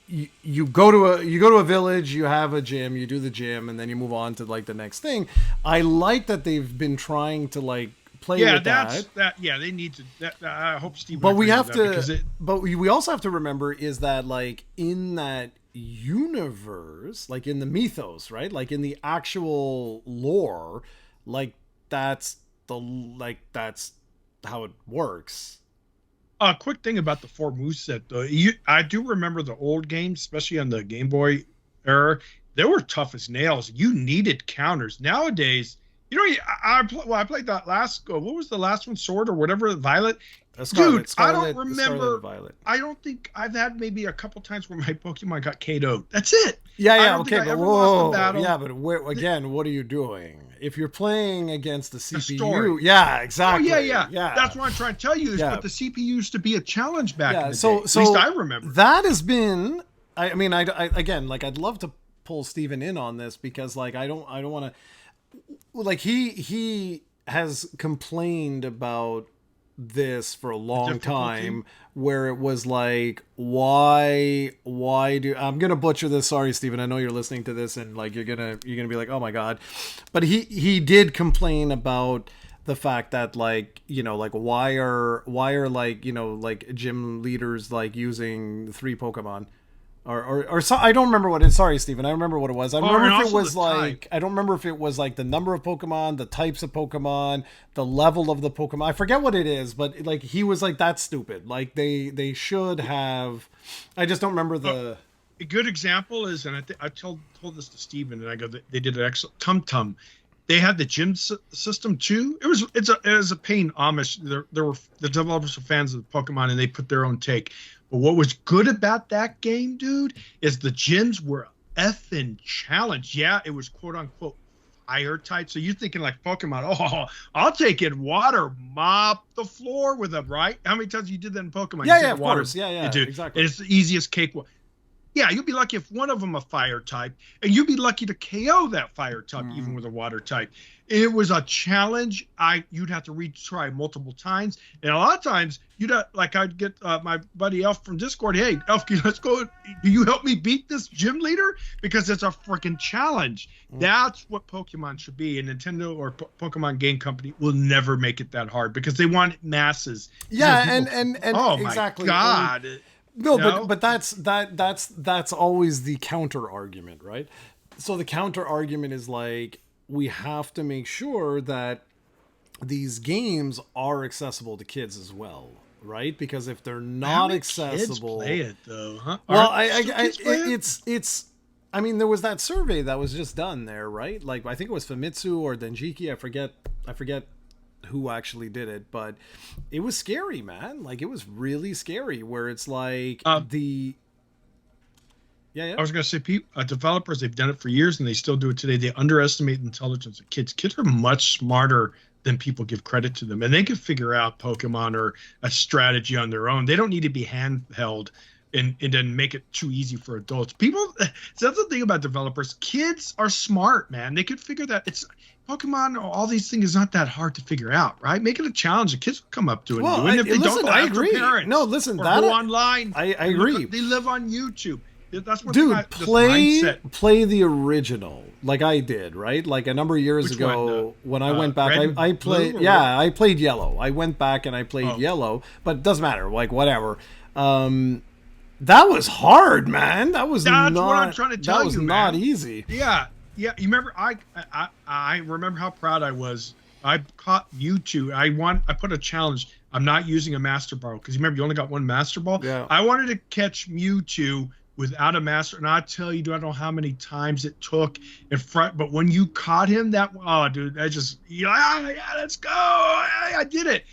you go to a village, you have a gym, you do the gym, and then you move on to like the next thing. I like that they've been trying to like play with that. Yeah, they need to. I hope Steve. But we have to. But we also have to remember is that like in that universe, like in the mythos, right? Like in the actual lore, like that's how it works. A quick thing about the 4 moveset though. I do remember the old games, especially on the Game Boy era. They were tough as nails. You needed counters. Nowadays, I played that last. What was the last one? Sword or whatever, Violet. Scarlet, I don't remember. I don't think I've had maybe a couple times where my Pokemon got KO'd. That's it. Yeah, okay, but whoa, yeah, but what are you doing? If you're playing against the CPU, yeah, exactly. Oh, yeah. That's what I'm trying to tell you. But the CPU used to be a challenge back in the day. At least I remember. That has been. I mean, again, like, I'd love to pull Steven in on this because, like, I don't want to. Like, he has complained about this for a long time, where it was like, why do I'm gonna butcher this, sorry Steven, I know you're listening to this and like you're gonna be like, oh my god, but he did complain about the fact that like, like why are like, like gym leaders like using 3 Pokemon or so, I don't remember what it. Sorry, Steven. I remember what it was. I remember if it was like, I don't remember if it was like the number of Pokemon, the types of Pokemon, the level of the Pokemon. I forget what it is, but like he was like, that's stupid. Like they should have. I just don't remember the. A good example is, and I told this to Steven, and I go, they did an excellent Tum Tum. They had the gym system too. It was a pain Amish. There were the developers were fans of Pokemon and they put their own take. But what was good about that game, dude, is the gyms were effing challenge. Yeah, it was quote unquote fire type. So you're thinking like Pokemon, oh, I'll take it water, mop the floor with them, right? How many times you did that in Pokemon? Yeah, you yeah, of course. Yeah, dude, exactly. it's the easiest cake. Yeah, you'd be lucky if one of them a fire type, and you'd be lucky to KO that fire type even with a water type. It was a challenge. You'd have to retry multiple times, and a lot of times I'd get my buddy Elf from Discord. Hey, Elf, let's go. Do you help me beat this gym leader? Because it's a freaking challenge. That's what Pokemon should be. And Nintendo or Pokemon Game Company will never make it that hard because they want masses. Yeah, people, and oh exactly. my god. No, No? but that's always the counter argument, right? So the counter argument is like we have to make sure that these games are accessible to kids as well, right? Because if they're How not many accessible, kids play it though, huh? well, Kids play it? it's. I mean, there was that survey that was just done there, right? Like I think it was Famitsu or Denjiki. I forget who actually did it, but it was scary, man. Like it was really scary. Where it's like the. Yeah. I was going to say, developers, they've done it for years and they still do it today. They underestimate the intelligence of kids. Kids are much smarter than people give credit to them. And they can figure out Pokemon or a strategy on their own. They don't need to be handheld and then make it too easy for adults. So that's the thing about developers. Kids are smart, man. They could figure that. It's Pokemon, all these things is not that hard to figure out, right? Make it a challenge. The kids will come up to it. Well, and do it. And if they don't, go I after agree. parents. No, listen, or that go online. I agree. They live on YouTube. That's what Dude, mindset. play the original like I did, right? Like a number of years Which ago one, when I went back, red, I played, blue, I played yellow. I went back and I played yellow, but it doesn't matter, like whatever. That was hard, man. That's what I'm trying to tell you, that was man. not easy. Yeah. You remember? I remember how proud I was. I caught Mewtwo. I put a challenge. I'm not using a Master Ball because you remember you only got one Master Ball. Yeah. I wanted to catch Mewtwo without a master, and I tell you, I don't know how many times it took in front. But when you caught him, dude, let's go. I did it.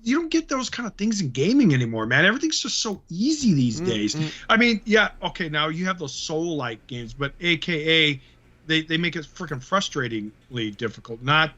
You don't get those kind of things in gaming anymore, man. Everything's just so easy these days. I mean, yeah, okay, now you have those soul-like games, but AKA they make it freaking frustratingly difficult, not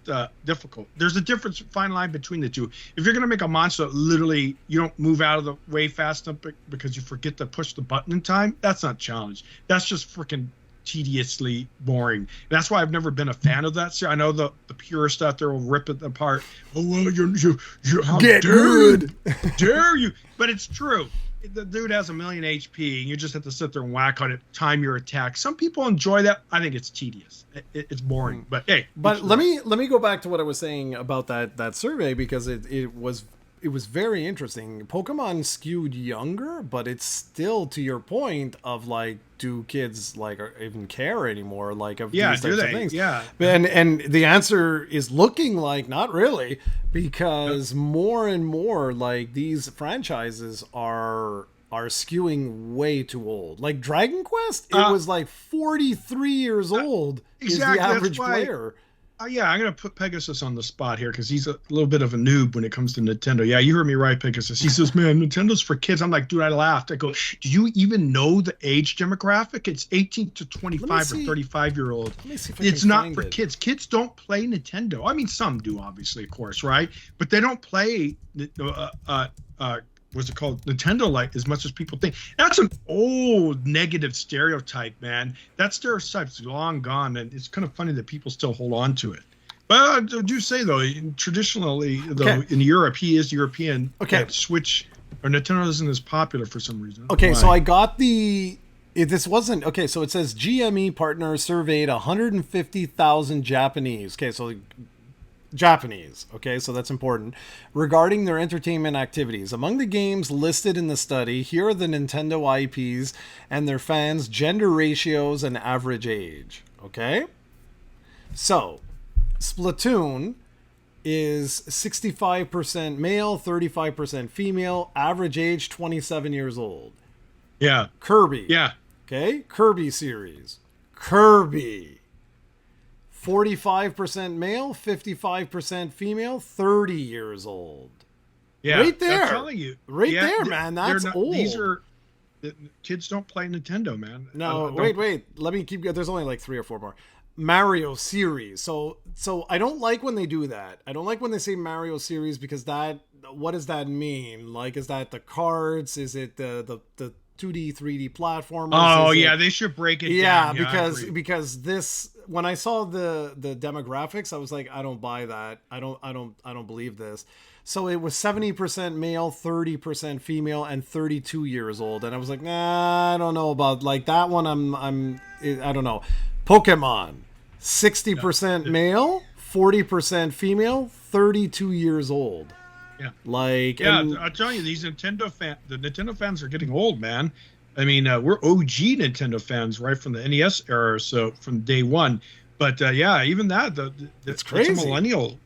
difficult. There's a difference, fine line between the two. If you're gonna make a monster that literally you don't move out of the way fast enough because you forget to push the button in time, that's not a challenge. That's just freaking tediously boring. And that's why I've never been a fan of that. So I know the purist out there will rip it apart. Oh well, you how Get dare good. dare you? But it's true. The dude has 1,000,000 HP, and you just have to sit there and whack on it, time your attack. Some people enjoy that. I think it's tedious. It's boring. But hey, But let me go back to what I was saying about that survey because it was very interesting. Pokemon skewed younger, but it's still to your point of like, do kids like even care anymore? Like of these types of things? Yeah. And the answer is looking like not really, because more and more like these franchises are skewing way too old. Like Dragon Quest, it was like 43 years old is the average player. Yeah, I'm going to put Pegasus on the spot here because he's a little bit of a noob when it comes to Nintendo. Yeah, you heard me right, Pegasus. He says, man, Nintendo's for kids. I'm like, dude, I laughed. I go, do you even know the age demographic? It's 18 to 25 or 35-year-old. It's not for kids. Kids don't play Nintendo. I mean, some do, obviously, of course, right? But they don't play what's it called? Nintendo like as much as people think. That's an old negative stereotype, man. That stereotype's long gone, and it's kind of funny that people still hold on to it. But I do say though, traditionally though, in Europe, he is European. Okay. Switch or Nintendo isn't as popular for some reason. Okay, Why? so I got this wasn't okay. So it says GME partner surveyed 150,000 Japanese. Okay, so Japanese, okay, so that's important, regarding their entertainment activities. Among the games listed in the study, here are the Nintendo IPs and their fans' gender ratios and average age, okay? So, Splatoon is 65% male, 35% female, average age 27 years old. Yeah. Kirby. Yeah. Okay, Kirby series. Kirby. 45% male, 55% female, 30 years old. Yeah, right there. I'm telling you, right there, man. That's old. These are kids don't play Nintendo, man. No, wait. Let me keep. There's only like 3 or 4 more. Mario series. So I don't like when they do that. I don't like when they say Mario series because what does that mean? Like, is that the cards? Is it the 2D, 3D platformers? Oh yeah, they should break it down. Yeah, because this, when I saw the demographics, I was like, I don't buy that. I don't believe this. So it was 70% male, 30% female, and 32 years old. And I was like, nah, I don't know about like that one. I don't know. Pokemon, 60% male, 40% female, 32 years old. Yeah. Like, yeah, I'll tell you, the Nintendo fans are getting old, man. I mean, we're OG Nintendo fans right from the NES era, so from day one. But yeah, even that, it's crazy. It's a millennial.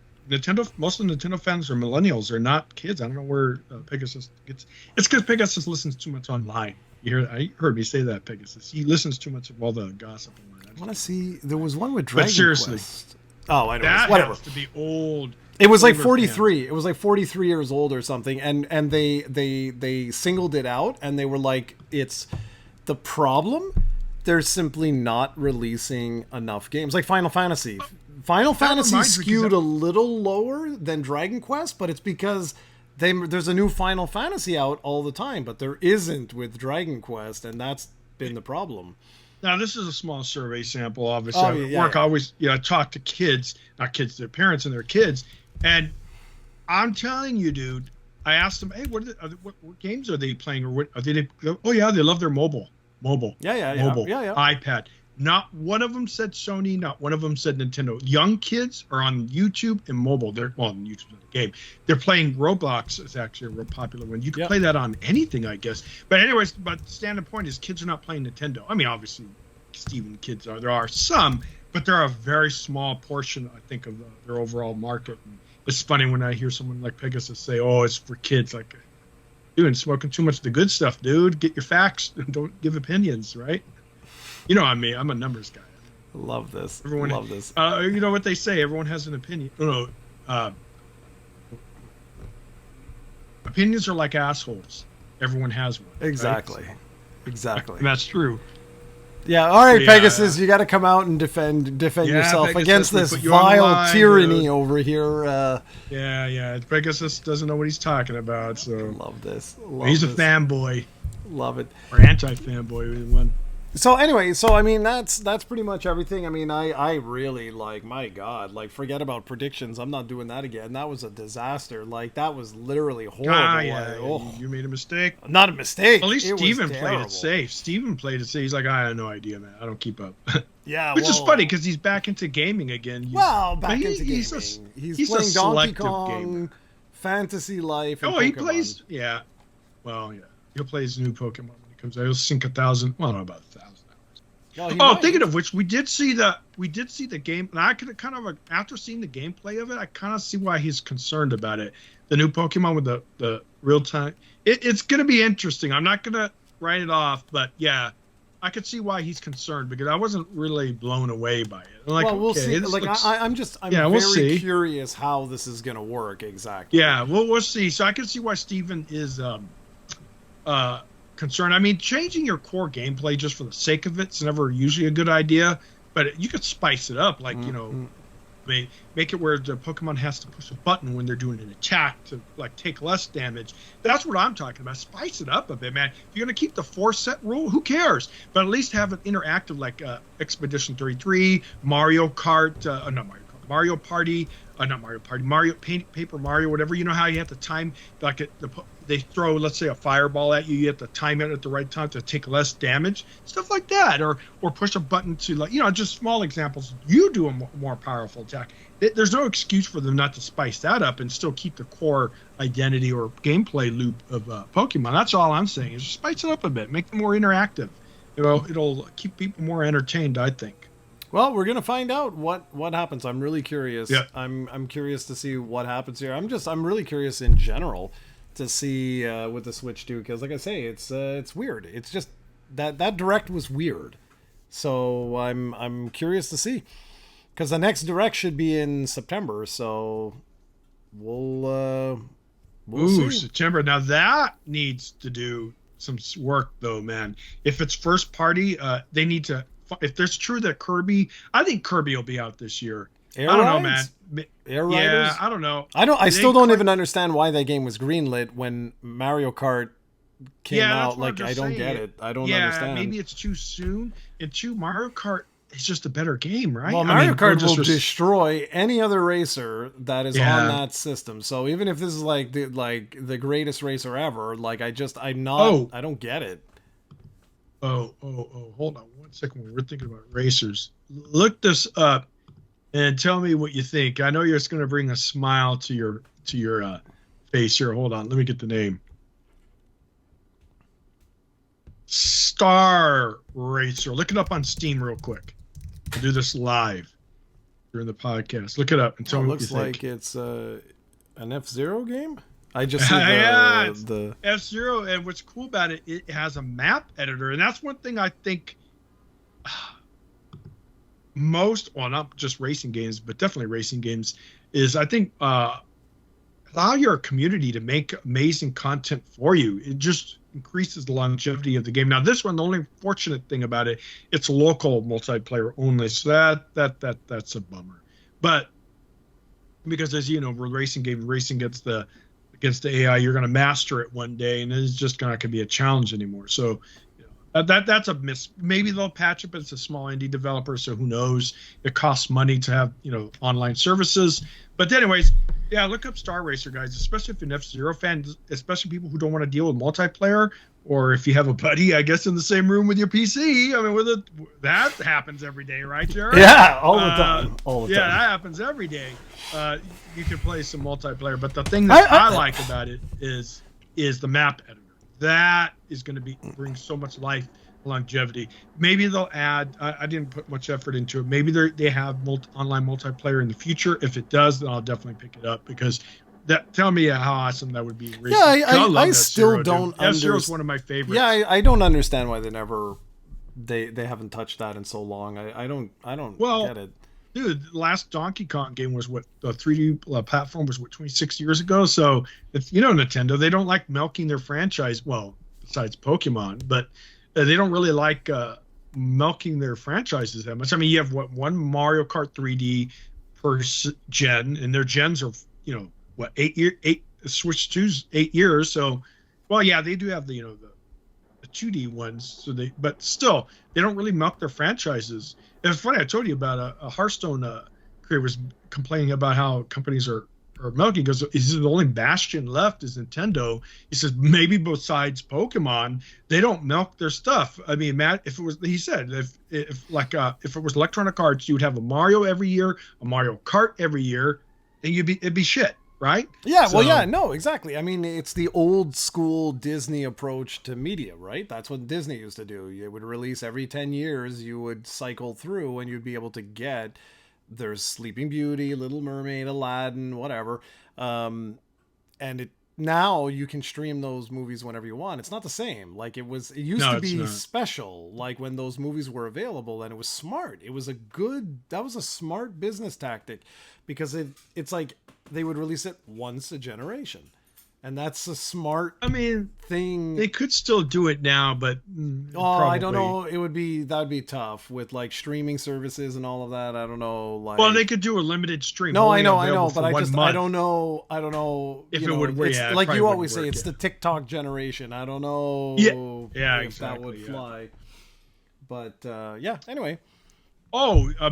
Most of the Nintendo fans are millennials. They're not kids. I don't know where Pegasus gets. It's because Pegasus listens too much online. I heard me say that, Pegasus. He listens too much of all the gossip online. I want to see. There was one with Dragon seriously, Quest. Oh, I know. That whatever. has to be old. It was like 43. Fans. It was like 43 years old or something, and they singled it out, and they were like, it's the problem. They're simply not releasing enough games, like Final Fantasy. Final Fantasy skewed a little lower than Dragon Quest, but it's because there's a new Final Fantasy out all the time, but there isn't with Dragon Quest, and that's been the problem. Now, this is a small survey sample, obviously. I always talk to kids, not kids, their parents and their kids, and I'm telling you, dude, I asked them, hey, what games are they playing, or what are they? Oh yeah, they love their mobile, mobile, iPad. Not one of them said Sony. Not one of them said Nintendo. Young kids are on YouTube and mobile. YouTube's not a game. They're playing Roblox. It's actually a real popular one. You can play that on anything, I guess. But anyways, the standard point is kids are not playing Nintendo. I mean, obviously, Steven kids are. There are some, but they're a very small portion, I think, of their overall market. And it's funny when I hear someone like Pegasus say, "Oh, it's for kids." Like, dude, smoking too much of the good stuff, dude. Get your facts. Don't give opinions, right? You know I'm me. I'm a numbers guy. Love this. Love this. You know what they say? Everyone has an opinion. Opinions are like assholes. Everyone has one. Exactly. Right? Exactly. That's true. Yeah. All right, Pegasus, you got to come out and defend yourself Pegasus, against this vile tyranny over here. Yeah. Pegasus doesn't know what he's talking about. So love this. He's a fanboy. Love it. Or anti-fanboy. One. So anyway, I mean that's pretty much everything. I mean, I really my God, forget about predictions. I'm not doing that again. That was a disaster. That was literally horrible. You made a mistake. Not a mistake. At least Steven played it safe. Steven played it safe. He's like, I have no idea, man. I don't keep up. Yeah, which is funny because he's back into gaming again. Back into gaming. He's playing Donkey Kong, gamer. Fantasy Life. And he plays. Yeah. Well, yeah. He'll play his new Pokemon. Comes out, he'll sink 1,000. Well, not about 1,000 hours. Thinking of which, we did see the game, and I could kind of after seeing the gameplay of it, I kind of see why he's concerned about it. The new Pokemon with the real time, it's going to be interesting. I'm not going to write it off, but yeah, I could see why he's concerned because I wasn't really blown away by it. We'll see. I'm very curious how this is going to work exactly. Yeah, we'll see. So I can see why Steven is concern. I mean, changing your core gameplay just for the sake of it's never usually a good idea, but you could spice it up, make it where the Pokemon has to push a button when they're doing an attack to take less damage. That's what I'm talking about. Spice it up a bit, man. If you're gonna keep the 4-set rule, who cares? But at least have it interactive, like Expedition 33, Mario Kart, Mario Party, Paper Mario, whatever. You know how you have to time they throw, let's say, a fireball at you. You have to time it at the right time to take less damage, stuff like that, or push a button to just small examples. You do a more powerful attack. There's no excuse for them not to spice that up and still keep the core identity or gameplay loop of Pokemon. That's all I'm saying is just spice it up a bit, make them more interactive. It'll keep people more entertained, I think. Well, we're gonna find out what happens. I'm really curious. Yeah. I'm curious to see what happens here. I'm really curious in general to see what the Switch do because, like I say, it's weird. It's just that direct was weird. So I'm curious to see. Because the next direct should be in September, so we'll Ooh, see. September. Now that needs to do some work, though, man. If it's first party, they need to. If there's true that Kirby, I think Kirby will be out this year. Air I don't know, Rides? man. Air Yeah, Riders? I don't know. I It still ain't don't quite- even understand why that game was greenlit when Mario Kart came Yeah, that's out. what I'm Like, just I don't saying. get it. I don't Yeah, understand. maybe it's too soon. And two, Mario Kart is just a better game, right? Well, I Mario mean, Kart we're just will destroy any other racer that is Yeah. on that system. So even if this is like the greatest racer ever, like I Oh. don't get it. Oh, hold on one second. When we're thinking about racers, look this up and tell me what you think. I know you're just going to bring a smile to your face here. Hold on, let me get the name. Star Racer. Look it up on Steam real quick. I'll do this live during the podcast. Look it up and tell It me what you looks think. like it's an F-Zero game. I just see Yeah, it's- the F-Zero, and what's cool about it, it has a map editor, and that's one thing I think most, well, not just racing games, but definitely racing games, is I think allow your community to make amazing content for you. It just increases the longevity of the game. Now, this one, the only fortunate thing about it, it's local multiplayer only, so that's a bummer. But because, as you know, we're racing against the AI, you're going to master it one day, and it's just not going to be a challenge anymore. So that's a miss. Maybe they'll patch it, but it's a small indie developer, so who knows? It costs money to have online services. But anyways, yeah, look up Star Racer, guys, especially if you're an F-Zero fan, especially people who don't want to deal with multiplayer, or if you have a buddy, I guess, in the same room with your PC. I mean, that happens every day, right, Jared? yeah, all the time, all the Yeah, time. that happens every day. You can play some multiplayer, but the thing that I like about it is the map editor. That is going to bring so much life, longevity. Maybe they'll add. I didn't put much effort into it. Maybe they have online multiplayer in the future. If it does, then I'll definitely pick it up because tell me how awesome that would be. Yeah, I still don't understand. F-Zero is one of my favorites. Yeah, I don't understand why they haven't touched that in so long. I don't get it. Dude, the last Donkey Kong game was what the 3D platform was 26 years ago. So it's Nintendo, they don't like milking their franchise. Well, besides Pokemon, but they don't really like milking their franchises that much. I mean, you have one Mario Kart 3D per gen, and their gens are 8 Switch 2's 8 years. So, well, yeah, they do have the 2D ones. So but still, they don't really milk their franchises. It's funny. I told you about a Hearthstone creator was complaining about how companies are milking. He goes, the only bastion left is Nintendo. He says maybe besides Pokemon, they don't milk their stuff. I mean, Matt, if it was, he said, if it was Electronic Arts, you would have a Mario every year, a Mario Kart every year, and it'd be shit. Right? Yeah, well, yeah, no, exactly. I mean, it's the old school Disney approach to media, right? That's what Disney used to do. You would release every 10 years, you would cycle through, and you'd be able to get, there's Sleeping Beauty, Little Mermaid, Aladdin, whatever. Now you can stream those movies whenever you want. It's not the same. Like it used to be special, like when those movies were available, and it was smart. That was a smart business tactic because it's like they would release it once a generation. And that's a smart thing. They could still do it now, but probably. I don't know. That would be tough with like streaming services and all of that. I don't know. Like, well, they could do a limited stream. No, I know, but I don't know. If it would work. Yeah, like you always say, it's the TikTok generation. I don't know. Yeah, if exactly, that would fly. But yeah. Anyway.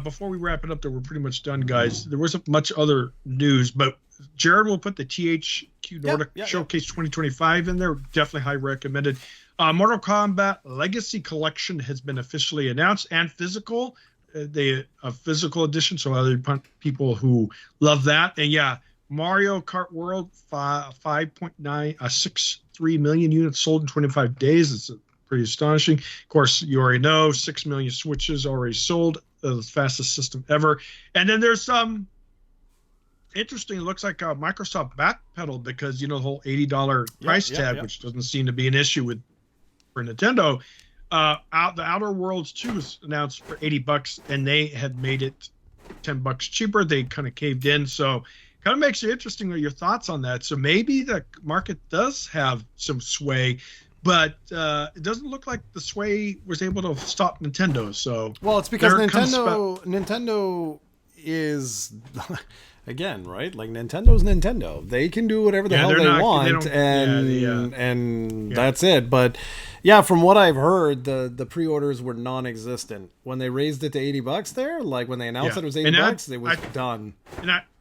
Before we wrap it up, we're pretty much done, guys. There wasn't much other news, but Jared will put the THQ Nordic Showcase 2025 in there. Definitely high recommended. Mortal Kombat Legacy Collection has been officially announced and physical. A physical edition, so other people who love that. And yeah, Mario Kart World 5.963 million units sold in 25 days. It's pretty astonishing. Of course, you already know 6 million Switches already sold, the fastest system ever. And then there's some interesting. It looks like Microsoft backpedaled because the whole $80 price tag, which doesn't seem to be an issue for Nintendo. The Outer Worlds 2 was announced for $80, and they had made it $10 cheaper. They kind of caved in. So kind of makes it interesting your thoughts on that. So maybe the market does have some sway, but it doesn't look like the sway was able to stop Nintendo. So well, it's because Nintendo is again, right? Like Nintendo's Nintendo. They can do whatever the hell they want, and that's it. But yeah, from what I've heard, the pre-orders were non-existent when they raised it to $80. There, like when they announced that it was $80, it was done.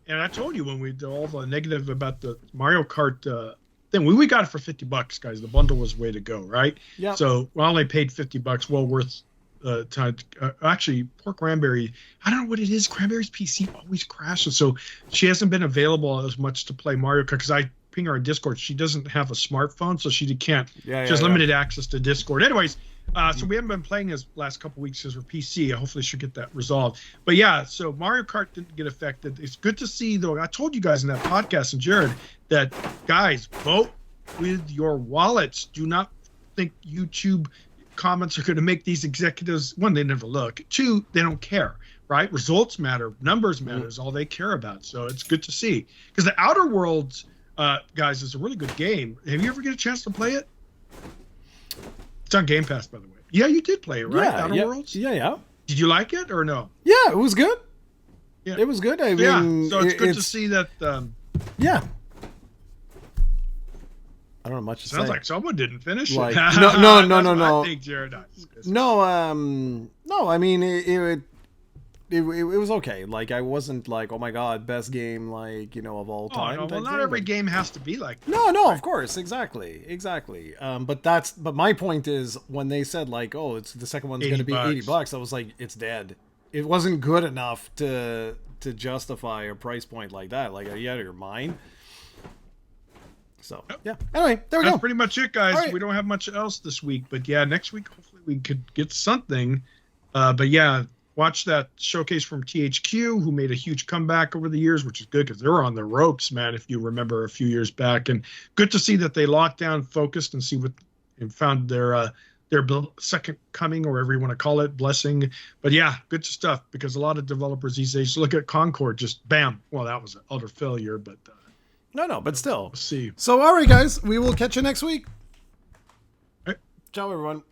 And I told you when we did all the negative about the Mario Kart thing, we got it for $50, guys. The bundle was way to go, right? Yeah. So we only paid $50, well worth. Actually, poor Cranberry. I don't know what it is. Cranberry's PC always crashes, so she hasn't been available as much to play Mario Kart. Because I ping her on Discord, she doesn't have a smartphone, so she can't. She has limited access to Discord. Anyways, so we haven't been playing as last couple weeks because we're PC. Hopefully, she'll get that resolved. But yeah, so Mario Kart didn't get affected. It's good to see, though. I told you guys in that podcast, and Jared, that guys, vote with your wallets. Do not think YouTube comments are going to make these executives, one, they never look, two, they don't care, right? Results matter, numbers matter is all they care about. So it's good to see, because the Outer Worlds, guys, is a really good game. Have you ever get a chance to play it? It's on Game Pass, by the way. Yeah, you did play it, right? Outer Worlds. Yeah. Did you like it or no? Yeah, it was good. Yeah, it was good. I mean, so it's good to see that. Yeah. I don't know much to say. Sounds like someone didn't finish like, it. No. I think Jared no, I mean it was okay. Like I wasn't like, oh my god, best game like of all time. No, well, not every game has to be like that. No, of course, exactly. But my point is when they said like, oh, it's the second one's going to be $80, I was like, it's dead. It wasn't good enough to justify a price point like that. Like, are you out of your mind? So, yeah. Anyway, there we go. That's pretty much it, guys. Right. We don't have much else this week. But, yeah, next week, hopefully we could get something. But, yeah, watch that showcase from THQ, who made a huge comeback over the years, which is good because they were on the ropes, man, if you remember a few years back. And good to see that they locked down, focused, and found their second coming, or whatever you want to call it, blessing. But, yeah, good stuff, because a lot of developers these days look at Concord, just bam. Well, that was an utter failure, but... No, but still. We'll see. So, all right, guys, we will catch you next week. All right. Ciao, everyone.